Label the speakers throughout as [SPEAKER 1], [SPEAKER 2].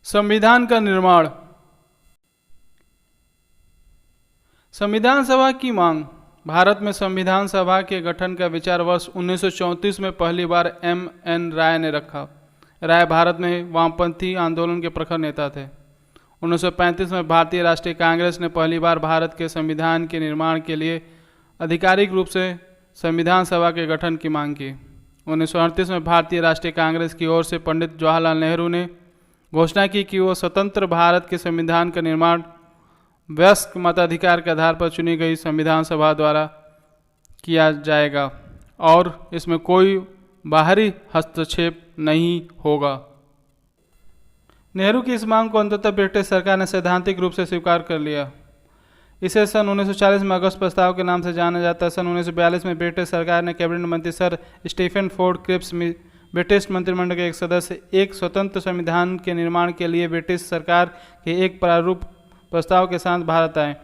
[SPEAKER 1] संविधान का निर्माण। संविधान सभा की मांग। भारत में संविधान सभा के गठन का विचार वर्ष 1934 में पहली बार M.N. राय ने रखा। राय भारत में वामपंथी आंदोलन के प्रखर नेता थे। 1935 में भारतीय राष्ट्रीय कांग्रेस ने पहली बार भारत के संविधान के निर्माण के लिए आधिकारिक रूप से संविधान सभा के गठन की मांग की। 1938 में भारतीय राष्ट्रीय कांग्रेस की ओर से पंडित जवाहरलाल नेहरू ने घोषणा की कि वो स्वतंत्र भारत के संविधान का निर्माण वयस्क मताधिकार के आधार पर चुनी गई संविधान सभा द्वारा किया जाएगा और इसमें कोई बाहरी हस्तक्षेप नहीं होगा। नेहरू की इस मांग को अंततः ब्रिटिश सरकार ने सैद्धांतिक रूप से स्वीकार कर लिया। इसे सन 1940 में अगस्त प्रस्ताव के नाम से जाना जाता है। सन 1942 में ब्रिटिश सरकार ने कैबिनेट मंत्री sir Stafford Cripps British मंत्रिमंडल के एक सदस्य एक स्वतंत्र संविधान के निर्माण के लिए ब्रिटिश सरकार के एक प्रारूप प्रस्ताव के साथ भारत आए।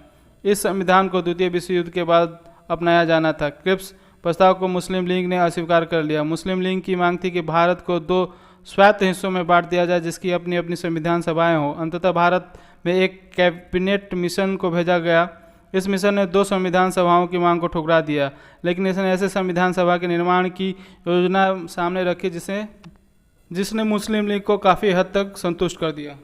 [SPEAKER 1] इस संविधान को द्वितीय विश्व युद्ध के बाद अपनाया जाना था। क्रिप्स प्रस्ताव को मुस्लिम लीग ने अस्वीकार कर लिया। मुस्लिम लीग की मांग थी कि भारत को 2 स्वायत्त हिस्सों में बांट दिया जाए जिसकी अपनी अपनी संविधान सभाएं हों। अंततः भारत में एक कैबिनेट मिशन को भेजा गया। इस मिशन ने 2 संविधान सभाओं की मांग को ठुकरा दिया, लेकिन इसने ऐसे संविधान सभा के निर्माण की योजना सामने रखी जिसने मुस्लिम लीग को काफ़ी हद तक संतुष्ट कर दिया।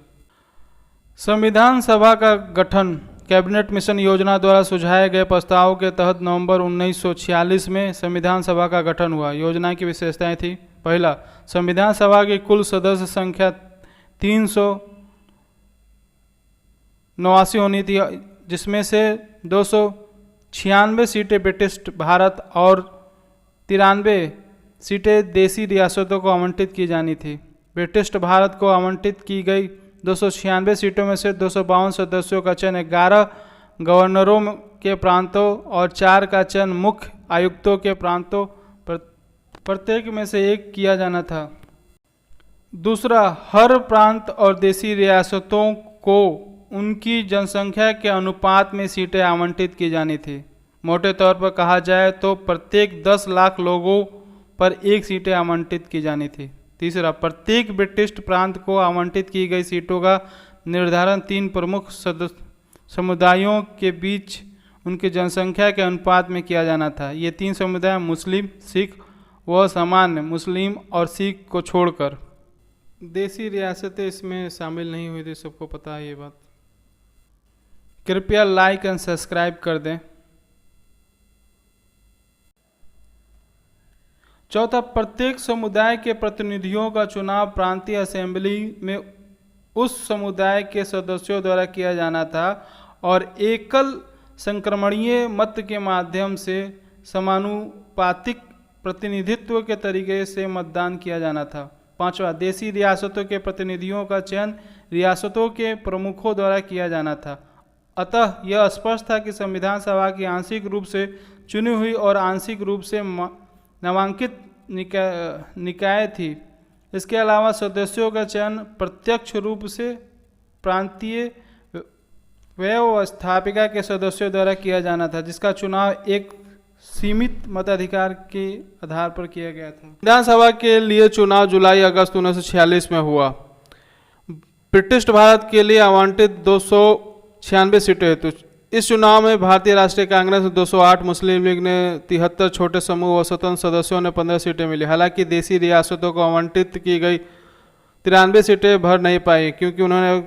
[SPEAKER 1] संविधान सभा का गठन कैबिनेट मिशन योजना द्वारा सुझाए गए प्रस्ताव के तहत नवंबर 1946 में संविधान सभा का गठन हुआ। योजना की विशेषताएं थी। पहला, संविधान सभा की कुल सदस्य संख्या 389 होनी थी, जिसमें से 296 सीटें ब्रिटिश भारत और 93 सीटें देसी रियासतों को आवंटित की जानी थी। ब्रिटिश भारत को आवंटित की गई 296 सीटों में से 252 सदस्यों का चयन 11 गवर्नरों के प्रांतों और 4 का चयन मुख्य आयुक्तों के प्रांतों प्रत्येक में से एक किया जाना था। दूसरा, हर प्रांत और देसी रियासतों को उनकी जनसंख्या के अनुपात में सीटें आवंटित की जानी थी। मोटे तौर पर कहा जाए तो प्रत्येक 10 लाख लोगों पर 1 सीटें आवंटित की जानी थी। तीसरा, प्रत्येक ब्रिटिश प्रांत को आवंटित की गई सीटों का निर्धारण 3 प्रमुख समुदायों के बीच उनकी जनसंख्या के अनुपात में किया जाना था। ये 3 समुदाय मुस्लिम, सिख व सामान्य मुस्लिम और सिख को छोड़कर। देसी रियासतें इसमें शामिल नहीं हुई थी, सबको पता है ये बात। कृपया लाइक एंड सब्सक्राइब कर दें। चौथा, प्रत्येक समुदाय के प्रतिनिधियों का चुनाव प्रांतीय असेंबली में उस समुदाय के सदस्यों द्वारा किया जाना था और एकल संक्रमणीय मत के माध्यम से समानुपातिक प्रतिनिधित्व के तरीके से मतदान किया जाना था। पांचवा, देसी रियासतों के प्रतिनिधियों का चयन रियासतों के प्रमुखों द्वारा किया जाना था। अतः यह स्पष्ट था कि संविधान सभा की आंशिक रूप से चुनी हुई और आंशिक रूप से नामांकित निकाय थी। इसके अलावा सदस्यों का चयन प्रत्यक्ष रूप से प्रांतीय व्यवस्थापिका के सदस्यों द्वारा किया जाना था, जिसका चुनाव एक सीमित मताधिकार के आधार पर किया गया था। संविधान सभा के लिए चुनाव जुलाई-अगस्त 1946 में हुआ। ब्रिटिश भारत के लिए आवंटित 296 सीटें हेतु इस चुनाव में भारतीय राष्ट्रीय कांग्रेस ने 208, मुस्लिम लीग ने 73, छोटे समूह व स्वतंत्र सदस्यों ने 15 सीटें मिली। हालांकि देसी रियासतों को आवंटित की गई 93 सीटें भर नहीं पाई क्योंकि उन्होंने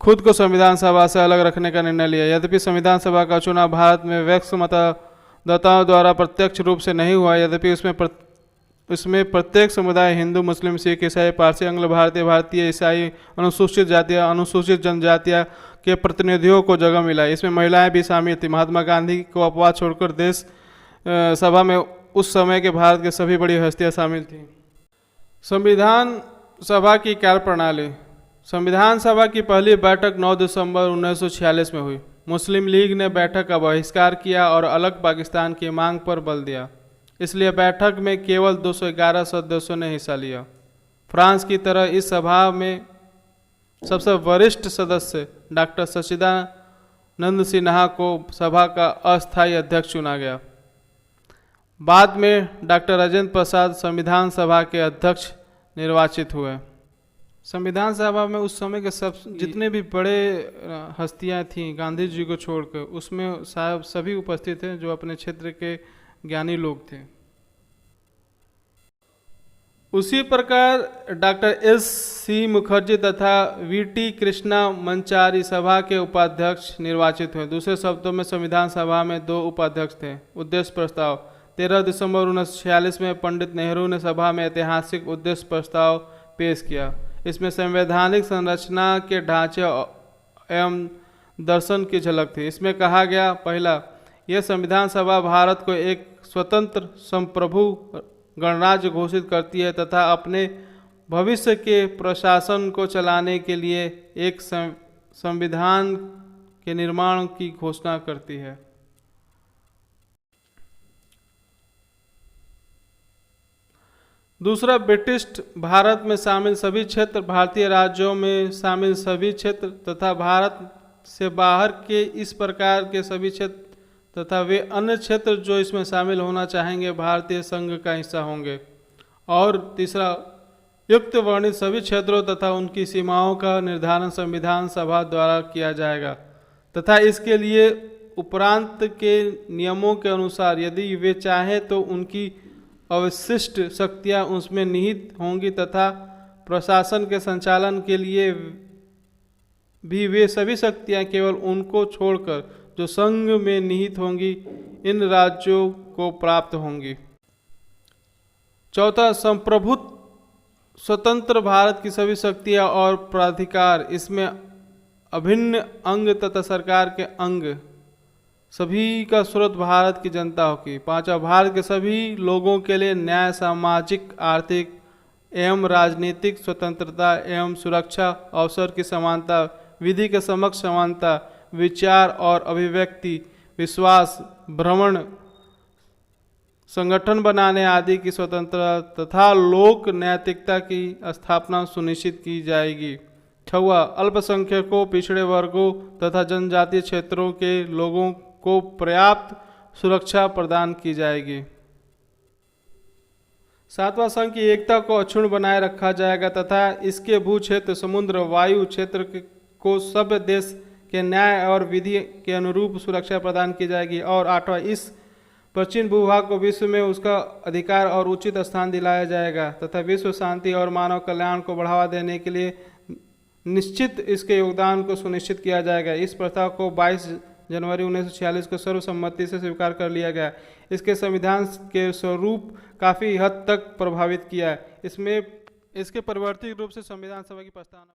[SPEAKER 1] खुद को संविधान सभा से अलग रखने का निर्णय लिया। यद्यपि संविधान सभा का चुनाव भारत में वयस्क मतदाताओं द्वारा प्रत्यक्ष रूप से नहीं हुआ, यद्यपि इसमें प्रत्येक समुदाय हिंदू, मुस्लिम, सिख, ईसाई, पारसी, अंग्ल भारतीय, भारतीय ईसाई, अनुसूचित जातियाँ, अनुसूचित जनजातियाँ के प्रतिनिधियों को जगह मिला। इसमें महिलाएं भी शामिल थी। महात्मा गांधी को अपवाद छोड़कर देश सभा में उस समय के भारत के सभी बड़ी हस्तियां शामिल थीं। संविधान सभा की कार्यप्रणाली। संविधान सभा की पहली बैठक 9 दिसंबर 1946 में हुई। मुस्लिम लीग ने बैठक का बहिष्कार किया और अलग पाकिस्तान की मांग पर बल दिया, इसलिए बैठक में केवल 211 सदस्यों ने हिस्सा लिया। फ्रांस की तरह इस सभा में सबसे वरिष्ठ सदस्य डॉक्टर सच्चिदानंद सिन्हा को सभा का अस्थायी अध्यक्ष चुना गया। बाद में डॉक्टर राजेंद्र प्रसाद संविधान सभा के अध्यक्ष निर्वाचित हुए। संविधान सभा में उस समय के सब जितने भी बड़े हस्तियां थीं गांधी जी को छोड़कर, उसमें साहब सभी उपस्थित थे जो अपने क्षेत्र के ज्ञानी लोग थे। उसी प्रकार डॉक्टर एस.सी. मुखर्जी तथा वी.टी. कृष्णा मंचारी सभा के उपाध्यक्ष निर्वाचित हुए। दूसरे शब्दों में संविधान सभा में 2 उपाध्यक्ष थे। उद्देश्य प्रस्ताव 13 दिसंबर 1946 में पंडित नेहरू ने सभा में ऐतिहासिक उद्देश्य प्रस्ताव पेश किया। इसमें संवैधानिक संरचना के ढांचे एवं दर्शन की झलक थी। इसमें कहा गया, पहला, यह संविधान सभा भारत को एक स्वतंत्र संप्रभु गणराज्य घोषित करती है तथा अपने भविष्य के प्रशासन को चलाने के लिए एक संविधान के निर्माण की घोषणा करती है। दूसरा, ब्रिटिश भारत में शामिल सभी क्षेत्र, भारतीय राज्यों में शामिल सभी क्षेत्र तथा भारत से बाहर के इस प्रकार के सभी क्षेत्र तथा वे अन्य क्षेत्र जो इसमें शामिल होना चाहेंगे भारतीय संघ का हिस्सा होंगे। और तीसरा, युक्त वर्णित सभी क्षेत्रों तथा उनकी सीमाओं का निर्धारण संविधान सभा द्वारा किया जाएगा तथा इसके लिए उपरांत के नियमों के अनुसार यदि वे चाहें तो उनकी अवशिष्ट शक्तियां उसमें निहित होंगी तथा प्रशासन के संचालन के लिए भी वे सभी शक्तियां केवल उनको छोड़कर जो संघ में निहित होंगी इन राज्यों को प्राप्त होंगी। चौथा, संप्रभुत्व स्वतंत्र भारत की सभी शक्तियां और प्राधिकार इसमें अभिन्न अंग तथा सरकार के अंग सभी का स्रोत भारत की जनता होगी। पांचवा, भारत के सभी लोगों के लिए न्याय, सामाजिक, आर्थिक एवं राजनीतिक स्वतंत्रता एवं सुरक्षा, अवसर की समानता, विधि के समक्ष समानता, विचार और अभिव्यक्ति, विश्वास, भ्रमण, संगठन बनाने आदि की स्वतंत्रता तथा लोक नैतिकता की स्थापना सुनिश्चित की जाएगी। छठवां, अल्पसंख्यकों, पिछड़े वर्गों तथा जनजातीय क्षेत्रों के लोगों को पर्याप्त सुरक्षा प्रदान की जाएगी। सातवां, संघ की एकता को अक्षुण्ण बनाए रखा जाएगा तथा इसके भू क्षेत्र, समुद्र, वायु क्षेत्र को सभ्य देश के न्याय और विधि के अनुरूप सुरक्षा प्रदान की जाएगी। और आठवां, इस प्राचीन भूभाग को विश्व में उसका अधिकार और उचित स्थान दिलाया जाएगा तथा विश्व शांति और मानव कल्याण को बढ़ावा देने के लिए निश्चित इसके योगदान को सुनिश्चित किया जाएगा। इस प्रस्ताव को 22 जनवरी 1946 को सर्वसम्मति से स्वीकार कर लिया गया। इसके संविधान के स्वरूप काफ़ी हद तक प्रभावित किया। इसमें इसके परिवर्तित रूप से संविधान सभा की प्रस्तावना